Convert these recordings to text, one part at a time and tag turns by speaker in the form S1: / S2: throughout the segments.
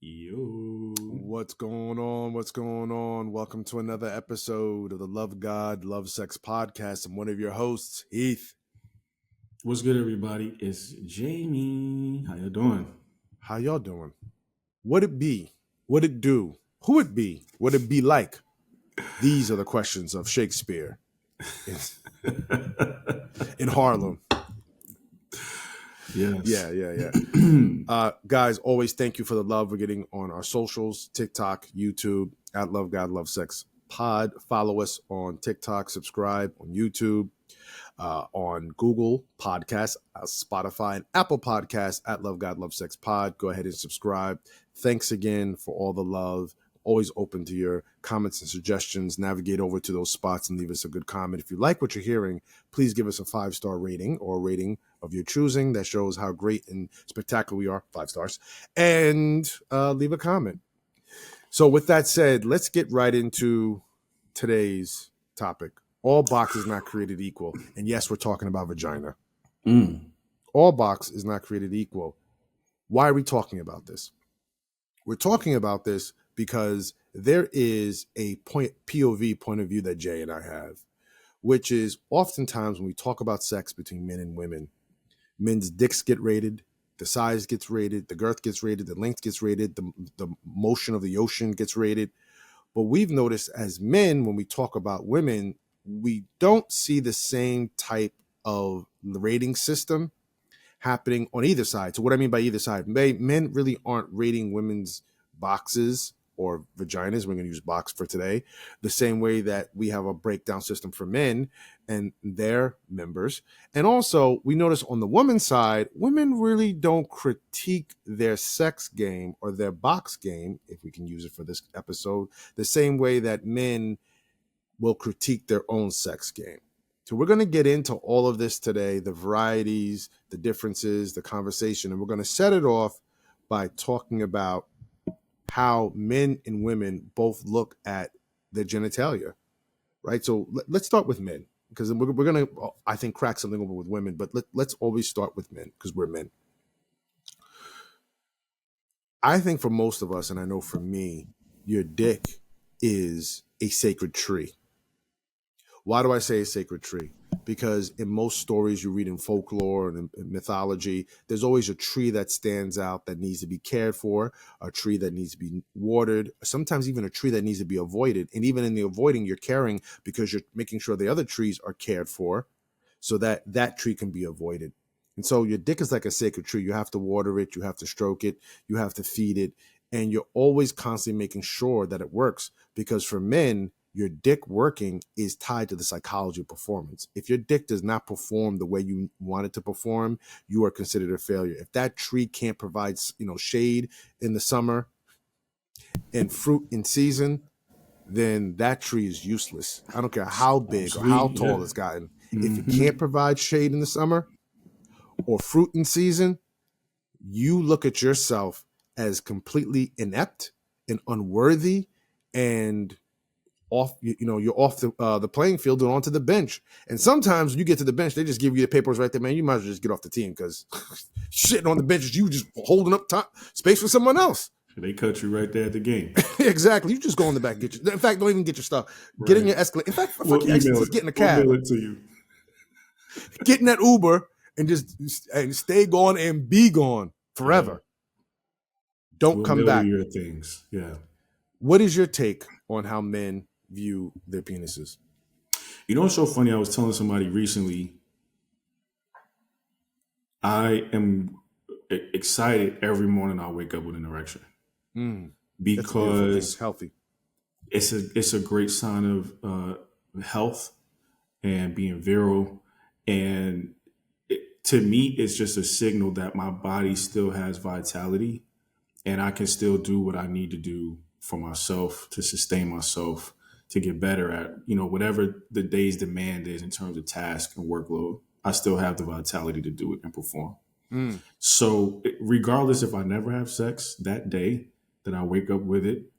S1: Yo.
S2: What's going on? What's going on? Welcome to another episode of the Love God, Love Sex podcast. I'm one of your hosts, Heath.
S1: What's good, everybody? It's Jamie. How you doing?
S2: How y'all doing? What it be? What it do? Who it be? What it be like? These are the questions of Shakespeare in Harlem.
S1: Yes.
S2: Yeah. Guys, always thank you for the love we're getting on our socials, TikTok, YouTube, at Love God, Love Sex Pod. Follow us on TikTok, subscribe on YouTube, on Google Podcasts, Spotify, and Apple Podcasts at Love God, Love Sex Pod. Go ahead and subscribe. Thanks again for all the love. Always open to your comments and suggestions. Navigate over to those spots and leave us a good comment. If you like what you're hearing, please give us a 5-star rating or a rating of your choosing that shows how great and spectacular we are. 5 stars. And leave a comment. So with that said, let's get right into today's topic. All box is not created equal. And yes, we're talking about vagina. All box is not created equal. Why are we talking about this? We're talking about this because there is a POV point of view that Jay and I have, which is oftentimes when we talk about sex between men and women, men's dicks get rated, the size gets rated, the girth gets rated, the length gets rated, the motion of the ocean gets rated. But we've noticed as men, when we talk about women, we don't see the same type of rating system happening on either side. So what I mean by either side, men really aren't rating women's boxes or vaginas. We're going to use box for today, the same way that we have a breakdown system for men and their members. And also we notice on the woman's side, women really don't critique their sex game or their box game, if we can use it for this episode, the same way that men will critique their own sex game. So we're going to get into all of this today, the varieties, the differences, the conversation, and we're going to set it off by talking about how men and women both look at their genitalia, right? So let's start with men, because we're going to, I think, crack something over with women, but let's always start with men because we're men. I think for most of us, and I know for me, your dick is a sacred tree. Why do I say a sacred tree? Because in most stories you read in folklore and in mythology, there's always a tree that stands out that needs to be cared for, a tree that needs to be watered, sometimes even a tree that needs to be avoided. And even in the avoiding, you're caring because you're making sure the other trees are cared for so that that tree can be avoided. And so your dick is like a sacred tree. You have to water it, you have to stroke it, you have to feed it, and you're always constantly making sure that it works. Because for men, your dick working is tied to the psychology of performance. If your dick does not perform the way you want it to perform, you are considered a failure. If that tree can't provide, shade in the summer and fruit in season, then that tree is useless. I don't care how big or how tall it's gotten. If it can't provide shade in the summer or fruit in season, you look at yourself as completely inept and unworthy and off, you're off the playing field and onto the bench. And sometimes when you get to the bench, they just give you the papers right there, man. You might as well just get off the team because shitting on the bench is you just holding up space for someone else.
S1: They cut you right there at the game.
S2: Exactly. You just go in the back, in fact, don't even get your stuff. Right. Get in your Escalade. In fact, just get in a cab.
S1: We'll mail it to you.
S2: Get in that Uber and just stay gone and be gone forever. Yeah. Don't come back.
S1: Your things. Yeah.
S2: What is your take on how men view their penises?
S1: You know what's so funny? I was telling somebody recently, I am excited every morning I wake up with an erection. Because
S2: it's healthy.
S1: It's a great sign of health and being virile. And to me, it's just a signal that my body still has vitality and I can still do what I need to do for myself to sustain myself, to get better at, whatever the day's demand is in terms of task and workload. I still have the vitality to do it and perform. So regardless if I never have sex, that day that I wake up with it,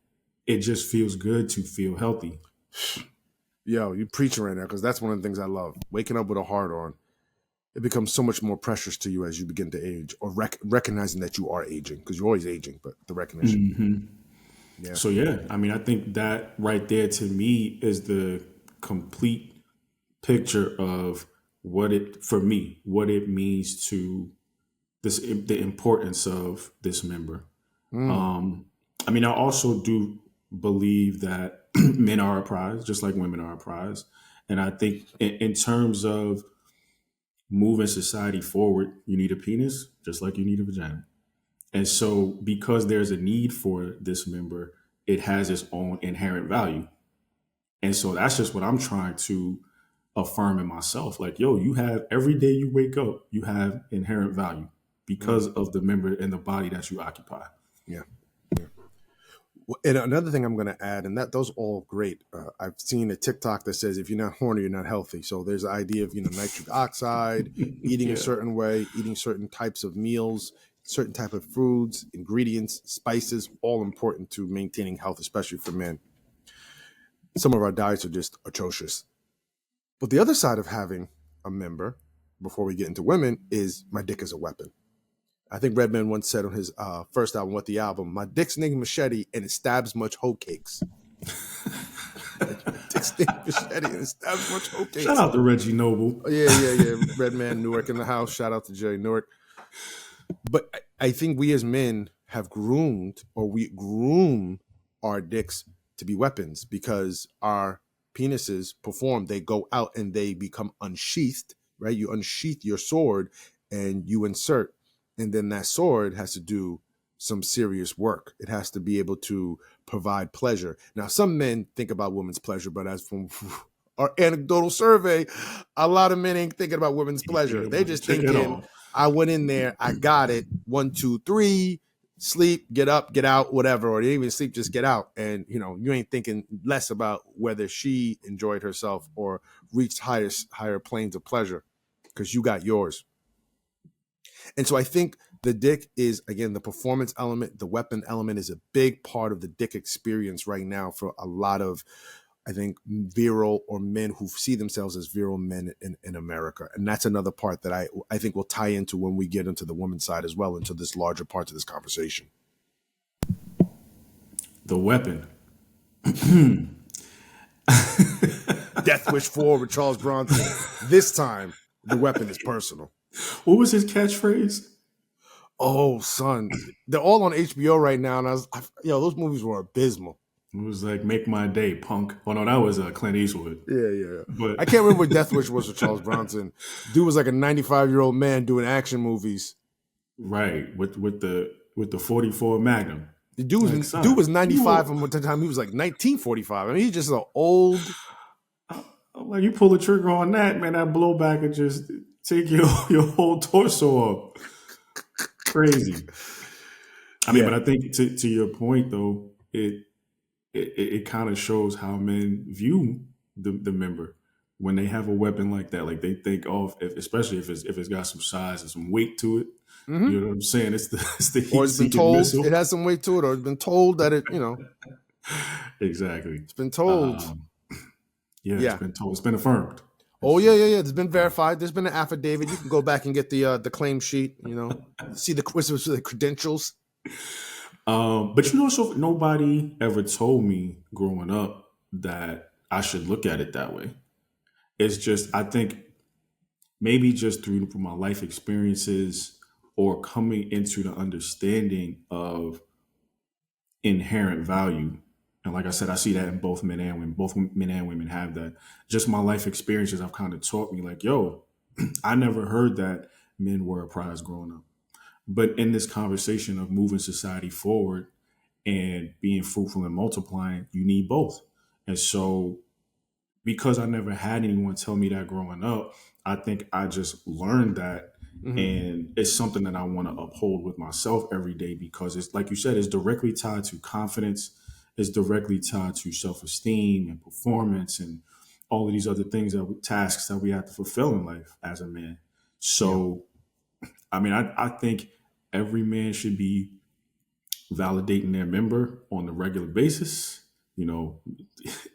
S1: it just feels good to feel healthy.
S2: Yo, you preaching right now because that's one of the things I love. Waking up with a hard on. it becomes so much more precious to you as you begin to age, or recognizing that you are aging, because you're always aging, but the recognition. Yeah.
S1: So yeah, I mean, I think that right there to me is the complete picture of what it means to this, the importance of this member.
S2: Mm.
S1: Um, I mean, I also do believe that men are a prize, just like women are a prize. And I think in terms of moving society forward, you need a penis, just like you need a vagina. And so, because there's a need for this member, it has its own inherent value. And so, that's just what I'm trying to affirm in myself. Like, yo, you have every day you wake up, you have inherent value
S2: Mm.
S1: because of the member and the body that you occupy.
S2: Yeah. Yeah. And another thing I'm going to add, and that those are all great. I've seen a TikTok that says if you're not horny, you're not healthy. So there's the idea of nitric oxide, eating a
S1: Yeah.
S2: certain way, eating certain types of meals, certain type of foods, ingredients, spices, all important to maintaining health, especially for men. Some of our diets are just atrocious. But the other side of having a member, before we get into women, is my dick is a weapon. I think Redman once said on his first album, What the Album, my dick's named Machete and it stabs much hoe cakes. My dick's named Machete and it stabs much hoe cakes.
S1: Shout out to Reggie Noble.
S2: Yeah. Redman, Newark in the house. Shout out to Jerry Newark. But I think we as men have groomed, or we groom our dicks to be weapons, because our penises perform. They go out and they become unsheathed, right? You unsheath your sword and you insert. And then that sword has to do some serious work. It has to be able to provide pleasure. Now, some men think about women's pleasure, but as from our anecdotal survey, a lot of men ain't thinking about women's pleasure. They're just thinking, I went in there, I got it. 1, 2, 3, sleep, get up, get out, whatever. Or even sleep, just get out. And you ain't thinking less about whether she enjoyed herself or reached higher planes of pleasure, because you got yours. And so I think the dick is, again, the performance element, the weapon element is a big part of the dick experience right now for a lot of, I think, virile or men who see themselves as virile men in America. And that's another part that I think will tie into when we get into the woman's side as well, into this larger part of this conversation.
S1: The weapon.
S2: Death Wish 4 with Charles Bronson. This time, the weapon is personal.
S1: What was his catchphrase?
S2: Oh, son. They're all on HBO right now. And those movies were abysmal.
S1: It was like, make my day, punk. Oh, no, that was Clint Eastwood.
S2: Yeah.
S1: But
S2: I can't remember what Death Wish was with Charles Bronson. Dude was like a 95-year-old man doing action movies.
S1: Right, with the 44 Magnum.
S2: The dude was 95 from the time he was like 1945. I mean, he's just an old.
S1: Like, you pull the trigger on that, man, that blowback would just take your whole torso off. Crazy. I mean, but I think to your point though, it kind of shows how men view the member when they have a weapon like that. Like, they think, especially if it's got some size and some weight to it.
S2: Mm-hmm.
S1: You know what I'm saying? It's the heat
S2: or it's been told
S1: missile.
S2: it has some weight to it, or it's been told that it,
S1: Exactly.
S2: It's been told.
S1: It's been told. It's been affirmed.
S2: Oh yeah. It's been verified. There's been an affidavit. You can go back and get the claim sheet. See the credentials.
S1: But so nobody ever told me growing up that I should look at it that way. It's just, I think maybe just through my life experiences or coming into the understanding of inherent value. And like I said, I see that in both men and women. Both men and women have that. Just my life experiences have kind of taught me, like, yo, I never heard that men were a prize growing up. But in this conversation of moving society forward and being fruitful and multiplying, you need both. And so, because I never had anyone tell me that growing up, I think I just learned that. Mm-hmm. And it's something that I want to uphold with myself every day, because it's, like you said, it's directly tied to confidence. It's directly tied to self-esteem and performance and all of these other things, tasks that we have to fulfill in life as a man. So, I mean, I think every man should be validating their member on a regular basis, you know,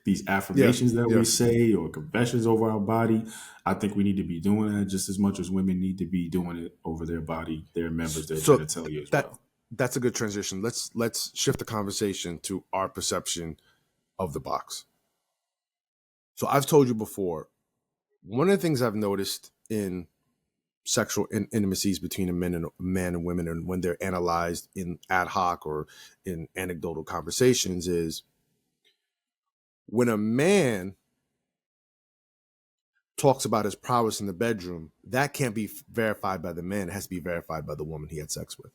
S1: these
S2: Yeah,
S1: affirmations that
S2: yeah.
S1: we say or confessions over our body. I think we need to be doing that just as much as women need to be doing it over their body, their members, their
S2: So
S1: genitalia as
S2: that
S1: well.
S2: that's a good transition. Let's shift the conversation to our perception of the box. So I've told you before, one of the things I've noticed in sexual intimacies between a man and women, and when they're analyzed in ad hoc or in anecdotal conversations, is when a man talks about his prowess in the bedroom, that can't be verified by the man. It has to be verified by the woman he had sex with.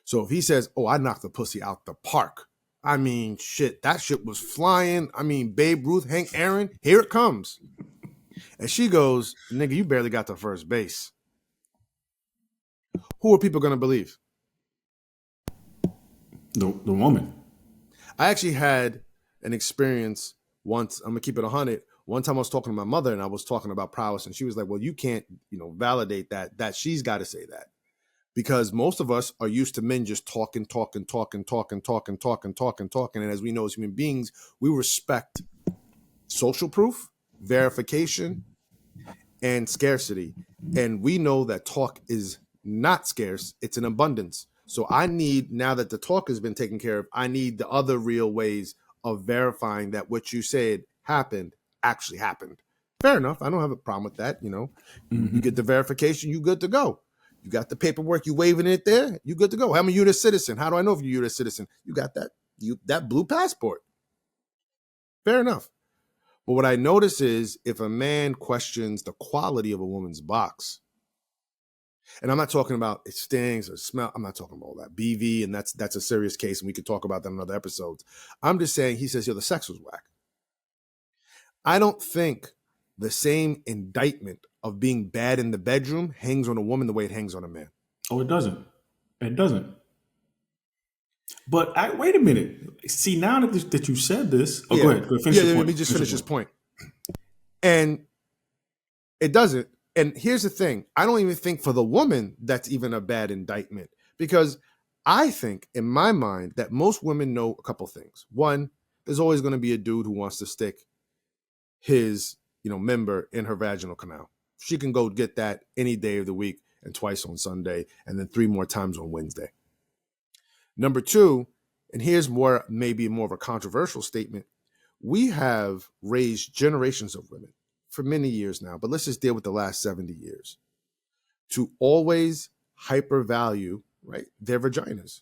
S2: So if he says, "Oh, I knocked the pussy out the park," I mean, shit, that shit was flying. I mean, Babe Ruth, Hank Aaron, here it comes. And she goes, "Nigga, you barely got to first base." Who are people going to believe?
S1: The woman.
S2: I actually had an experience once. I'm going to keep it 100. One time I was talking to my mother and I was talking about prowess, and she was like, "Well, you can't, validate that she's got to say that." Because most of us are used to men just talking. And as we know, as human beings, we respect social proof, verification, and scarcity. And we know that talk is not scarce, it's an abundance. So I need, now that the talk has been taken care of, I need the other real ways of verifying that what you said happened actually happened. Fair enough. I don't have a problem with that. You get the verification, you good to go. You got the paperwork, you waving it there, you good to go. I'm a U.S. citizen. How do I know if you're a U.S. citizen? You got that, that blue passport. Fair enough. But what I notice is if a man questions the quality of a woman's box, and I'm not talking about it stings or smell, I'm not talking about all that BV, and that's a serious case, and we could talk about that in other episodes. I'm just saying, he says, "Yo, the sex was whack." I don't think the same indictment of being bad in the bedroom hangs on a woman the way it hangs on a man.
S1: Oh, it doesn't. It doesn't. But wait a minute. See, now that you said this, oh, go
S2: Yeah,
S1: ahead. Go ahead. Finish
S2: yeah.
S1: your
S2: Let
S1: point.
S2: me just
S1: Finish
S2: finish
S1: your
S2: this
S1: point.
S2: point. And it doesn't. And here's the thing. I don't even think for the woman that's even a bad indictment, because I think in my mind that most women know a couple things. One, there's always going to be a dude who wants to stick his, member in her vaginal canal. She can go get that any day of the week and twice on Sunday and then 3 more times on Wednesday. Number two, and here's maybe more of a controversial statement. We have raised generations of women for many years now, but let's just deal with the last 70 years, to always hypervalue, right, their vaginas.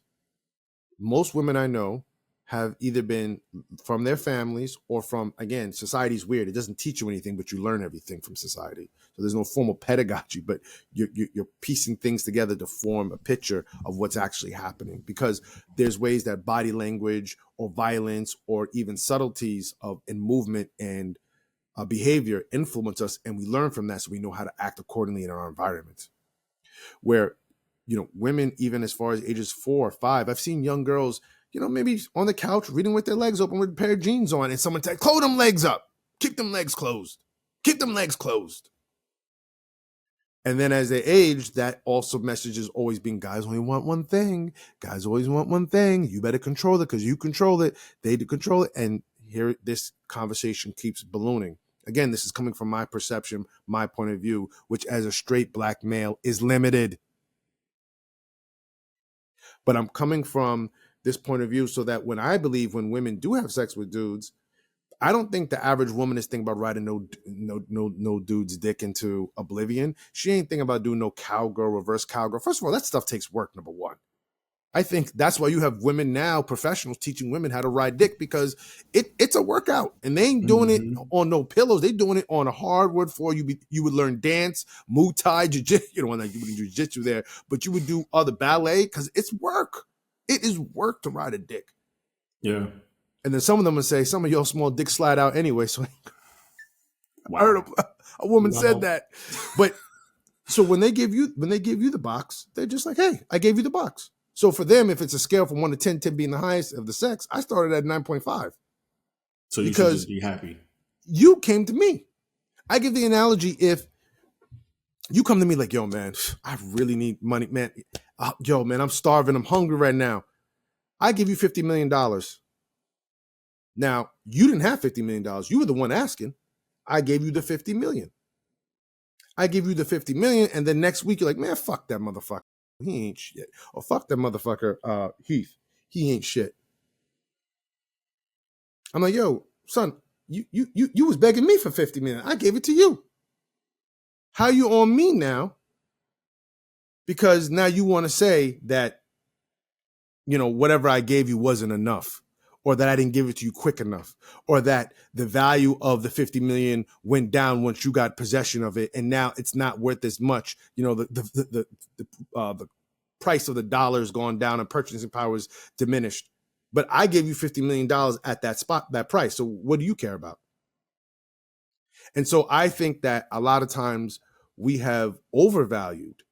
S2: Most women I know have either been from their families or from, again, society's weird. It doesn't teach you anything, but you learn everything from society. So there's no formal pedagogy, but you're piecing things together to form a picture of what's actually happening, because there's ways that body language or violence or even subtleties in movement and behavior influence us, and we learn from that, so we know how to act accordingly in our environment. Where women, even as far as ages 4 or 5, I've seen young girls, maybe on the couch reading with their legs open with a pair of jeans on, and someone said, "Close them legs up, keep them legs closed, keep them legs closed." And then as they age, that also message is always being, guys only want one thing. Guys always want one thing. You better control it because you control it. They do control it. And here this conversation keeps ballooning. Again, this is coming from my perception, my point of view, which as a straight black male is limited. But I'm coming from this point of view so that when women do have sex with dudes, I don't think the average woman is thinking about riding no dude's dick into oblivion. She ain't thinking about doing no cowgirl, reverse cowgirl. First of all, that stuff takes work, number one. I think that's why you have women now, professionals, teaching women how to ride dick, because it's a workout, and they ain't doing it on no pillows. They doing it on a hardwood floor. You would learn dance, Muay Thai, jiu-jitsu. You wouldn't do jiu-jitsu there, but you would do other ballet, because it's work. It is work to ride a dick.
S1: Yeah.
S2: And then some of them would say, "Some of your small dick slide out anyway." So
S1: Wow.
S2: I heard a woman said that. But so when they give you the box, they're just like, "Hey, I gave you the box." So for them, if it's a scale from 1 to 10, 10 being the highest of the sex, I started at 9.5.
S1: So you should just be happy.
S2: You came to me. I give the analogy, if you come to me like, "Yo, man, I really need money, man. Yo, man, I'm starving. I'm hungry right now." I give you $50 million. Now, you didn't have $50 million. You were the one asking. I gave you the 50 million. I give you the 50 million, and then next week you're like, man, fuck that motherfucker. He ain't shit. Or fuck that motherfucker, Heath. He ain't shit. I'm like, yo, son, you was begging me for 50 million. I gave it to you. How you on me now? Because now you want to say that, you know, whatever I gave you wasn't enough, or that I didn't give it to you quick enough, or that the value of the 50 million went down once you got possession of it, and now it's not worth as much. You know, the price of the dollar has gone down and purchasing power is diminished. But I gave you $50 million at that spot, that price. So what do you care about? And so I think that a lot of times we have overvalued,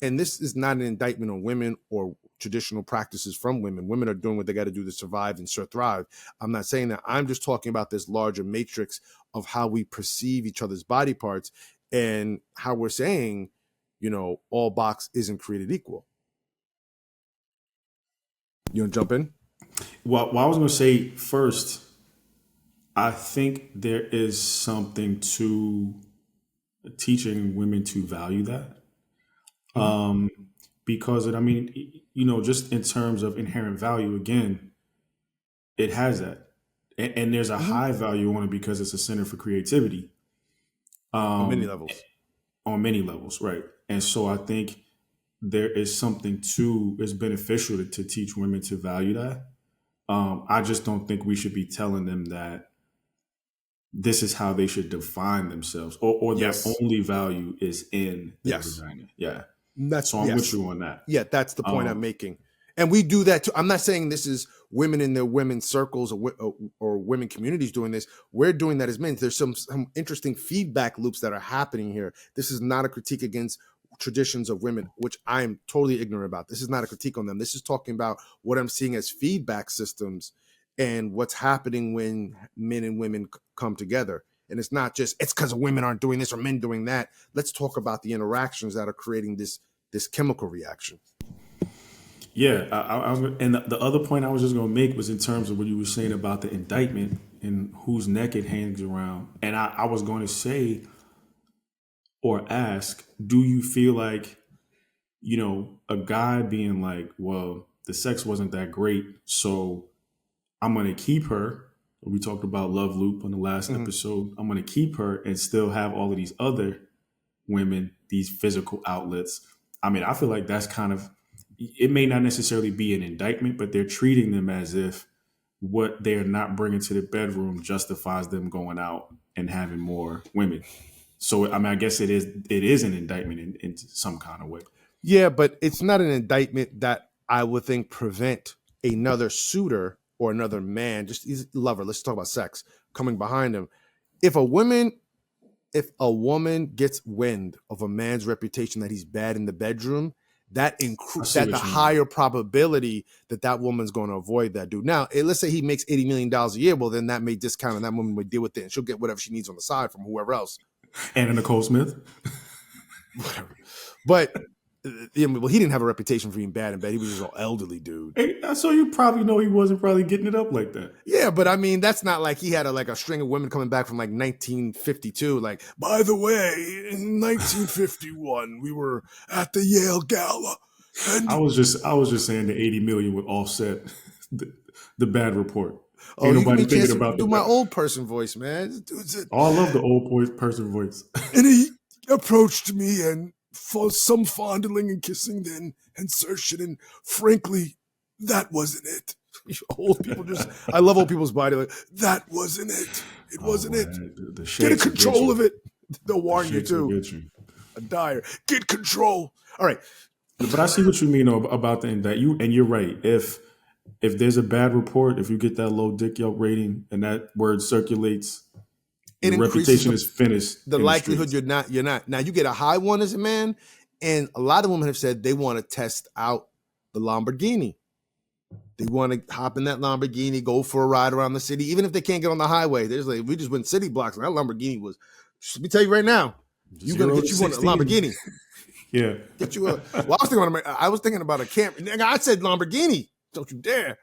S2: and this is not an indictment on women or traditional practices from women. Women are doing what they got to do to survive and thrive. I'm not saying that. I'm just talking about this larger matrix of how we perceive each other's body parts and how we're saying, you know, all box isn't created equal. You want to jump in?
S1: Well, I was going to say first, I think there is something to teaching women to value that. Because I mean, you know, just in terms of inherent value, again, it has that. And there's a high value on it because it's a center for creativity.
S2: On many levels.
S1: On many levels, right. And so I think there is something it's beneficial to teach women to value that. I just don't think we should be telling them that this is how they should define themselves, or their only value is in their vagina. Yeah. So I'm with you on that.
S2: Yeah, that's the point I'm making. And we do that too. I'm not saying this is women in their women's circles or women communities doing this. We're doing that as men. There's some interesting feedback loops that are happening here. This is not a critique against traditions of women, which I'm totally ignorant about. This is not a critique on them. This is talking about what I'm seeing as feedback systems and what's happening when men and women come together. And it's not just, it's because women aren't doing this or men doing that. Let's talk about the interactions that are creating this chemical reaction.
S1: Yeah. And the other point I was just going to make was in terms of what you were saying about the indictment and whose neck it hangs around. And I was going to say or ask, do you feel like, you know, a guy being like, well, the sex wasn't that great, so I'm going to keep her. We talked about Love Loop on the last episode. I'm going to keep her and still have all of these other women, these physical outlets. I mean, I feel like that's kind of, it may not necessarily be an indictment, but they're treating them as if what they're not bringing to the bedroom justifies them going out and having more women. So, I mean, I guess it is an indictment in some kind of way.
S2: Yeah, but it's not an indictment that I would think prevent another suitor or another man, just he's a lover, let's talk about sex, coming behind him. If a woman gets wind of a man's reputation that he's bad in the bedroom, that's the higher probability that woman's going to avoid that dude. Now, let's say he makes $80 million a year. Well, then that may discount and that woman would deal with it and she'll get whatever she needs on the side from whoever else.
S1: Anna Nicole Smith.
S2: Whatever. But well, he didn't have a reputation for being bad in bed. He was just an elderly dude.
S1: Hey, so you probably know he wasn't probably getting it up like that.
S2: Yeah, but I mean, that's not like he had a string of women coming back from like 1952. Like, by the way, in 1951, we were at the Yale Gala. And
S1: I was just saying the 80 million would offset the bad report.
S2: Oh, ain't nobody thinking about do my old person voice, man.
S1: I love the old person voice.
S2: And he approached me and for some fondling and kissing, then insertion, and frankly, that wasn't it. Old people I love old people's body. Like, that wasn't it. It wasn't it. Get a control of it. They'll warn you too. A dire. Get control. All right.
S1: But I see what you mean about that. You're right. If there's a bad report, if you get that low dick Yelp rating and that word circulates, your reputation is finished.
S2: The likelihood you're not. Now you get a high one as a man, and a lot of women have said they want to test out the Lamborghini. They want to hop in that Lamborghini, go for a ride around the city, even if they can't get on the highway. There's like, we just went city blocks, and that Lamborghini was. Let me tell you right now, you're gonna get you one a Lamborghini.
S1: Yeah,
S2: get you a. Well, I was thinking about a Camry. I said Lamborghini. Don't you dare.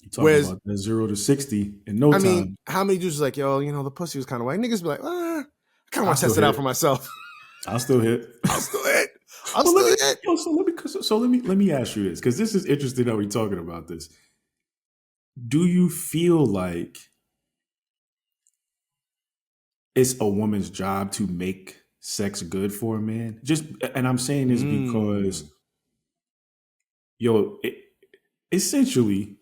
S1: You talk
S2: Whereas,
S1: about that 0 to 60 in no
S2: I mean,
S1: time.
S2: how many dudes are like, yo, the pussy was kind of white. Niggas be like, I kind of
S1: I
S2: want to
S1: still
S2: test it out
S1: hit.
S2: for myself.
S1: I'll still hit.
S2: I'll still hit. I'll
S1: But let
S2: still
S1: me,
S2: hit.
S1: yo, so let me ask you this, because this is interesting that we're talking about this. Do you feel like it's a woman's job to make sex good for a man? And I'm saying this because,
S2: Mm.
S1: yo, essentially,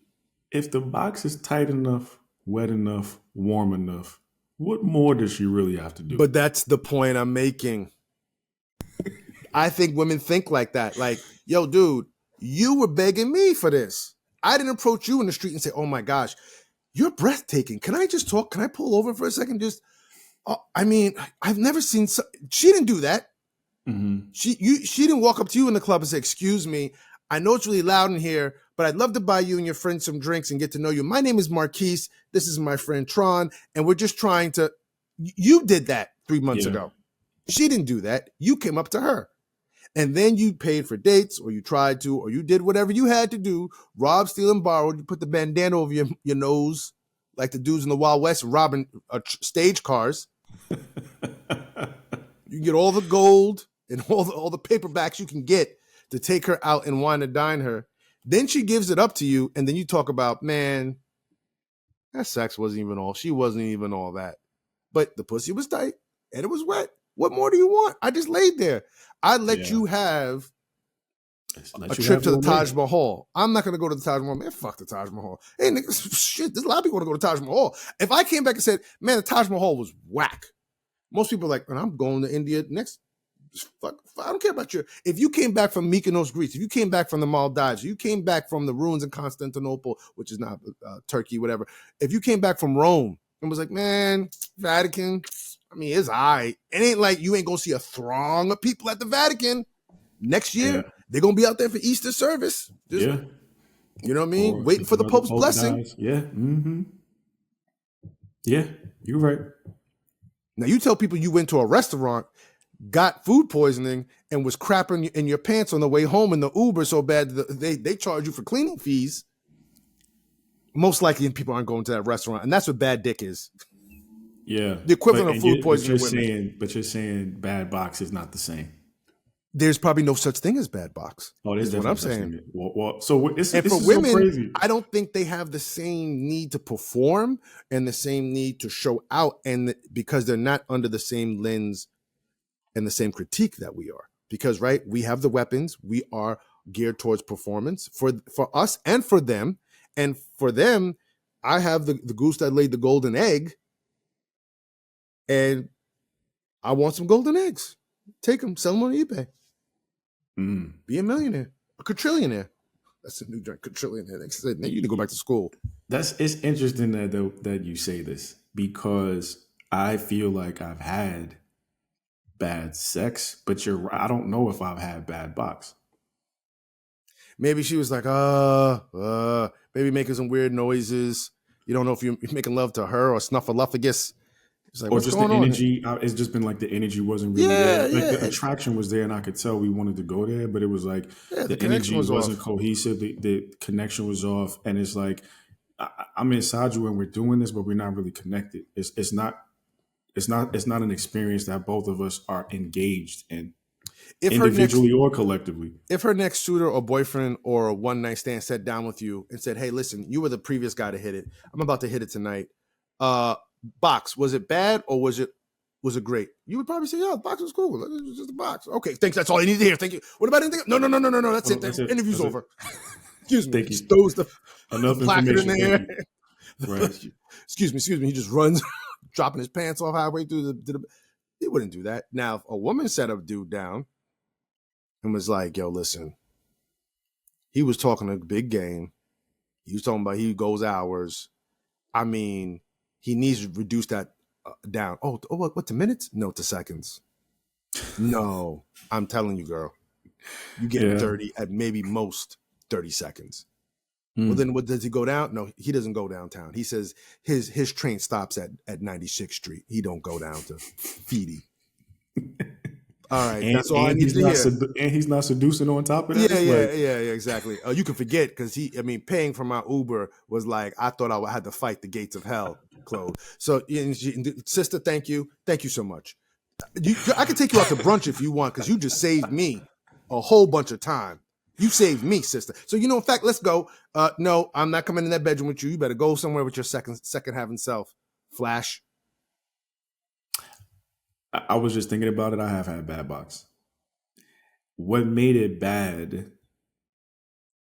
S1: if the box is tight enough, wet enough, warm enough, what more does she really have to do?
S2: But that's the point I'm making. I think women think like that. Like, yo, dude, you were begging me for this. I didn't approach you in the street and say, oh my gosh, you're breathtaking. Can I just talk? Can I pull over for a second? I mean, I've never seen, she didn't do that.
S1: Mm-hmm.
S2: She didn't walk up to you in the club and say, excuse me, I know it's really loud in here, but I'd love to buy you and your friends some drinks and get to know you. My name is Marquise. This is my friend Tron. And we're just trying to, you did that 3 months
S1: Yeah.
S2: ago. She didn't do that. You came up to her. And then you paid for dates, or you tried to, or you did whatever you had to do. Rob, steal, and borrowed. You put the bandana over your nose, like the dudes in the Wild West robbing stage cars. You get all the gold and all the paperbacks you can get to take her out and wine and dine her. Then she gives it up to you, and then you talk about, man, that sex wasn't even all. She wasn't even all that. But the pussy was tight and it was wet. What more do you want? I just laid there. I let
S1: Yeah.
S2: you have a
S1: Let you
S2: trip
S1: have
S2: to the
S1: your
S2: Taj
S1: way.
S2: Mahal. I'm not going to go to the Taj Mahal. Man, fuck the Taj Mahal. Hey, nigga, shit, there's a lot of people want to go to the Taj Mahal. If I came back and said, man, the Taj Mahal was whack, most people are like, man, I'm going to India next. Fuck, I don't care about you. If you came back from Mykonos, Greece, if you came back from the Maldives, you came back from the ruins in Constantinople, which is not Turkey, whatever. If you came back from Rome and was like, man, Vatican, I mean, it's all right. It ain't like you ain't going to see a throng of people at the Vatican. Next
S1: Yeah.
S2: year, they're going to be out there for Easter service. Just,
S1: Yeah.
S2: you know what I mean?
S1: Or
S2: Waiting
S1: if
S2: for the
S1: another
S2: Pope's
S1: pope
S2: blessing.
S1: dies. Yeah. Mm-hmm. Yeah. You're right.
S2: Now, you tell people you went to a restaurant, got food poisoning, and was crapping in your pants on the way home in the Uber so bad that they charge you for cleaning fees. Most likely people aren't going to that restaurant. And that's what bad dick is.
S1: Yeah.
S2: The equivalent of food
S1: But
S2: poisoning women.
S1: you're saying bad box is not the same.
S2: There's probably no such thing as bad box.
S1: Oh, there's
S2: Is what
S1: definitely
S2: I'm
S1: such
S2: saying.
S1: thing. Well, so this
S2: And for
S1: is so
S2: women,
S1: crazy.
S2: I don't think they have the same need to perform and the same need to show out, and because they're not under the same lens and the same critique that we are. Because, right, we have the weapons. We are geared towards performance for us and for them. And for them, I have the goose that laid the golden egg, and I want some golden eggs. Take them, sell them on eBay. Be a millionaire, a quadrillionaire. That's a new drink, quadrillionaire. They said, you need to go back to school.
S1: It's interesting that you say this, because I feel like I've had bad sex, but I don't know if I've had bad box.
S2: Maybe she was like, maybe making some weird noises. You don't know if you're making love to her or snuffleupagus. It's like,
S1: Or
S2: what's
S1: just the
S2: going on here?
S1: energy. It's just been like the energy wasn't really there.
S2: Yeah,
S1: Like the
S2: yeah.
S1: attraction was there, and I could tell we wanted to go there, but it was like
S2: The
S1: the
S2: connection
S1: energy
S2: was
S1: wasn't
S2: off.
S1: cohesive. The connection was off, and it's like I'm inside you and we're doing this, but we're not really connected. It's not an experience that both of us are engaged in, individually or collectively.
S2: If her next suitor or boyfriend or a one night stand sat down with you and said, hey, listen, you were the previous guy to hit it. I'm about to hit it tonight. Box, was it bad or was it great? You would probably say, yeah, the box was cool. It was just a box. Okay, thanks. That's all you need to hear. Thank you. What about anything? No. That's it.
S1: That's
S2: The
S1: it.
S2: interview's
S1: That's it.
S2: over. Excuse me.
S1: Thank
S2: He
S1: you.
S2: throws the
S1: Enough
S2: placard in
S1: information.
S2: there.
S1: Thank you. Right.
S2: Excuse me. He just runs, dropping his pants off halfway through the. He wouldn't do that. Now, if a woman set a dude down and was like, yo, listen, he was talking a big game. He was talking about he goes hours. I mean, he needs to reduce that down. What, to minutes? No, to seconds. No, I'm telling you, girl, you get 30 at maybe most 30 seconds. Well, then what does he go down? No, he doesn't go downtown. He says his train stops at 96th Street. He don't go down to Feedy. All right, that's all I needed to hear.
S1: And he's not seducing on top of that.
S2: Yeah,
S1: It's
S2: yeah,
S1: like,
S2: yeah, yeah, exactly. You can forget because paying for my Uber was like I thought I had to fight the gates of hell, Claude. So, sister, thank you so much. I can take you out to brunch if you want because you just saved me a whole bunch of time. You saved me, sister. So in fact, let's go. No, I'm not coming in that bedroom with you. You better go somewhere with your second having self. Flash.
S1: I was just thinking about it. I have had bad box. What made it bad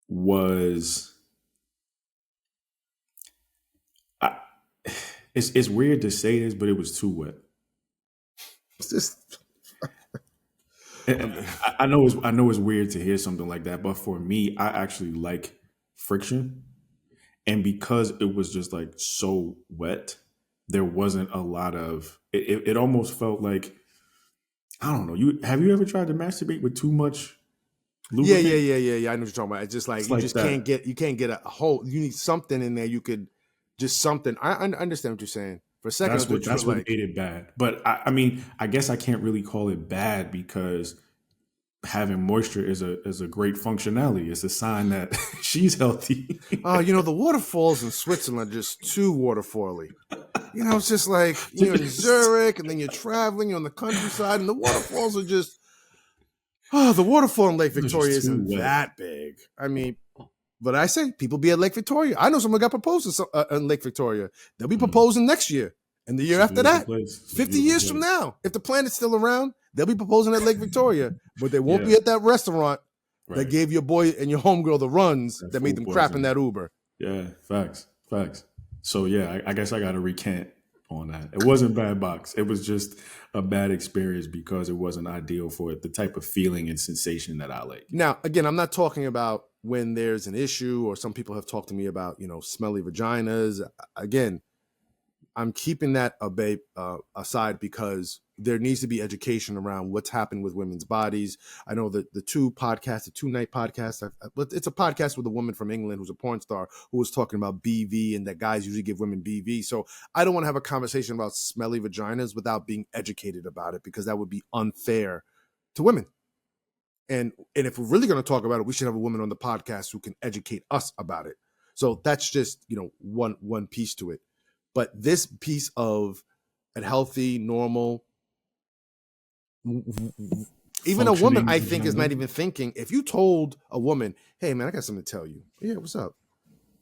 S1: was I, it's weird to say this, but it was too wet.
S2: It's just,
S1: I know it's weird to hear something like that, but for me, I actually like friction, and because it was just like so wet, there wasn't a lot of it. It almost felt like, I don't know. Have you ever tried to masturbate with too much lubricant?
S2: yeah. I know what you're talking about. It's just like
S1: It's
S2: you
S1: like
S2: just
S1: that.
S2: can't get a whole. You need something in there. You could just something. I understand what you're saying. For a second, I thought you were
S1: That's what
S2: like,
S1: made it bad. But I mean, I guess I can't really call it bad because having moisture is a great functionality. It's a sign that she's healthy.
S2: oh, the waterfalls in Switzerland are just too waterfally. It's just like you're in Zurich and then you're traveling, you're on the countryside, and the waterfalls are just. Oh, the waterfall in Lake Victoria isn't that big. I mean, but I say people be at Lake Victoria. I know someone got proposed in Lake Victoria. They'll be proposing next year and the year after that. 50 years from now, if the planet's still around, they'll be proposing at Lake Victoria, but they won't be at that restaurant that gave your boy and your homegirl the runs that made them crap in that Uber.
S1: Yeah, facts. So yeah, I guess I got to recant on that. It wasn't bad box. It was just a bad experience because it wasn't ideal for the type of feeling and sensation that I like.
S2: Now, again, I'm not talking about when there's an issue, or some people have talked to me about, smelly vaginas. Again, I'm keeping that aside because there needs to be education around what's happened with women's bodies. I know that the two night podcast, but it's a podcast with a woman from England who's a porn star who was talking about BV and that guys usually give women BV. So I don't want to have a conversation about smelly vaginas without being educated about it, because that would be unfair to women. And if we're really going to talk about it, we should have a woman on the podcast who can educate us about it. So that's just, one piece to it. But this piece of a healthy, normal, even a woman, I think, is not even thinking. If you told a woman, hey, man, I got something to tell you. Yeah, what's up?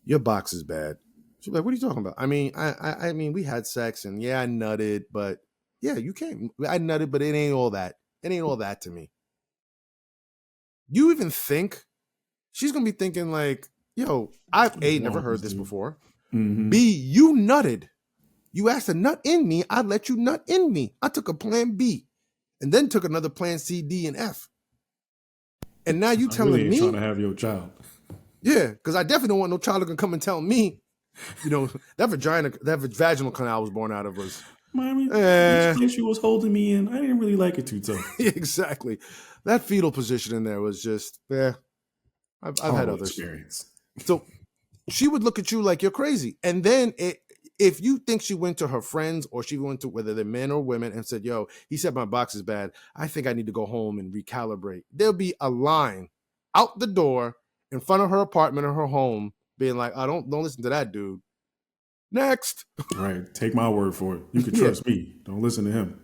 S2: Your box is bad. She's like, what are you talking about? I mean, we had sex and yeah, I nutted, but yeah, you can't. I nutted, but it ain't all that. It ain't all that to me. You even think she's going to be thinking like, yo, I've never heard this before.
S1: Mm-hmm.
S2: B, you nutted. You asked to nut in me. I let you nut in me. I took a plan B and then took another plan C, D, and F. And now you telling me
S1: trying to have your child.
S2: Yeah, because I definitely don't want no child that can come and tell me, that vaginal canal I was born out of was.
S1: Mommy, this place she was holding me in, I didn't really like it too tough.
S2: Exactly. That fetal position in there was just, I've had others.
S1: Experience.
S2: So she would look at you like you're crazy. And then if you think she went to her friends, or she went to, whether they're men or women, and said, yo, he said my box is bad, I think I need to go home and recalibrate. There'll be a line out the door in front of her apartment or her home being like, I don't listen to that dude. Next.
S1: Right. Take my word for it. You can trust me. Don't listen to him.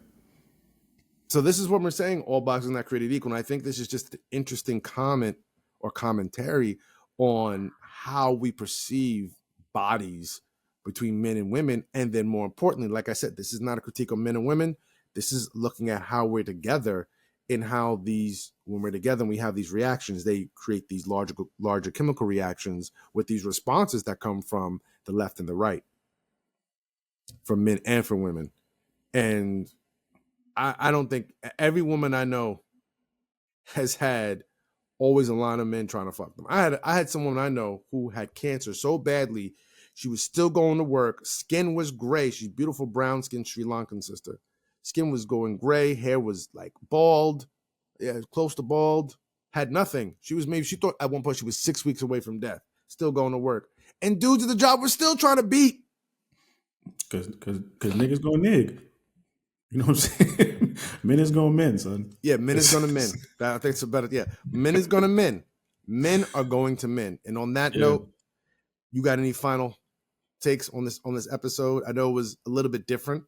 S2: So this is what we're saying. All boxes are not created equal. And I think this is just an interesting comment or commentary on how we perceive bodies between men and women. And then more importantly, like I said, this is not a critique of men and women. This is looking at how we're together, and how when we're together and we have these reactions, they create these larger chemical reactions with these responses that come from the left and the right, from men and from women. And I don't think every woman I know has had always a line of men trying to fuck them. I had someone I know who had cancer so badly, she was still going to work. Skin was gray. She's beautiful, brown skin, Sri Lankan sister. Skin was going gray. Hair was like bald. Yeah, close to bald. Had nothing. She thought at one point she was 6 weeks away from death. Still going to work. And dudes at the job were still trying to beat.
S1: Because niggas go nig. You know what I'm saying? Men is going men, son.
S2: Yeah, men is gonna men. I think it's a better. Yeah, men is gonna men. Men are going to men. And on that
S1: Yeah.
S2: note, you got any final takes on this episode? I know it was a little bit different,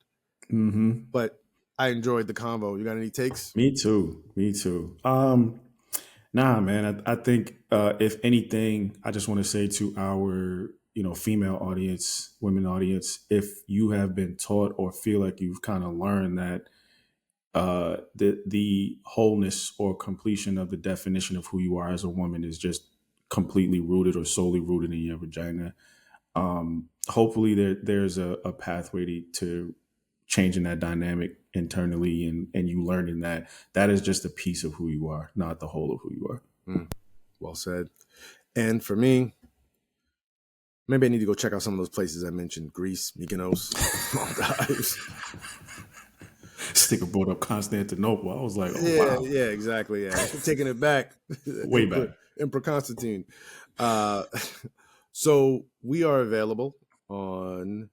S1: Mm-hmm.
S2: but I enjoyed the convo. You got any takes?
S1: Me too. Me too. Nah, man. I think if anything, I just want to say to our female audience, women audience, if you have been taught or feel like you've kind of learned that the wholeness or completion of the definition of who you are as a woman is just completely rooted or solely rooted in your vagina. Hopefully there's a pathway to changing that dynamic internally and you learning that that is just a piece of who you are, not the whole of who you are.
S2: Well said. And for me, maybe I need to go check out some of those places I mentioned: Greece, Mykonos, Maldives.
S1: Sticker brought up Constantinople. I was like, oh
S2: Yeah,
S1: wow,
S2: yeah, exactly. Yeah, I'm taking it back.
S1: way back.
S2: Emperor Constantine. Uh, so we are available on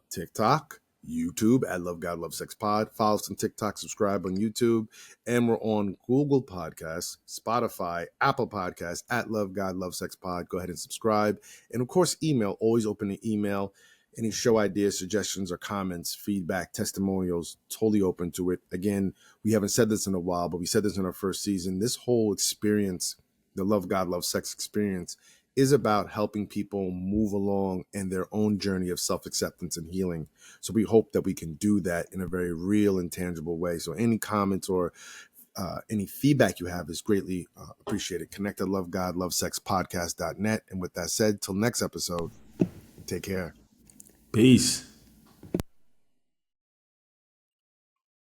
S2: TikTok, YouTube at Love God Love Sex Pod. Follow us on TikTok, subscribe on YouTube, and we're on Google Podcasts, Spotify, Apple Podcasts at Love God Love Sex Pod. Go ahead and subscribe, and of course, email. Always open the email. Any show ideas, suggestions, or comments, feedback, testimonials, totally open to it. Again, we haven't said this in a while, but we said this in our first season. This whole experience, the Love God Love Sex experience, is about helping people move along in their own journey of self-acceptance and healing. So we hope that we can do that in a very real and tangible way. So any comments or any feedback you have is greatly appreciated. Connect at lovegodlovesexpodcast.net. And with that said, till next episode, take care.
S1: Peace.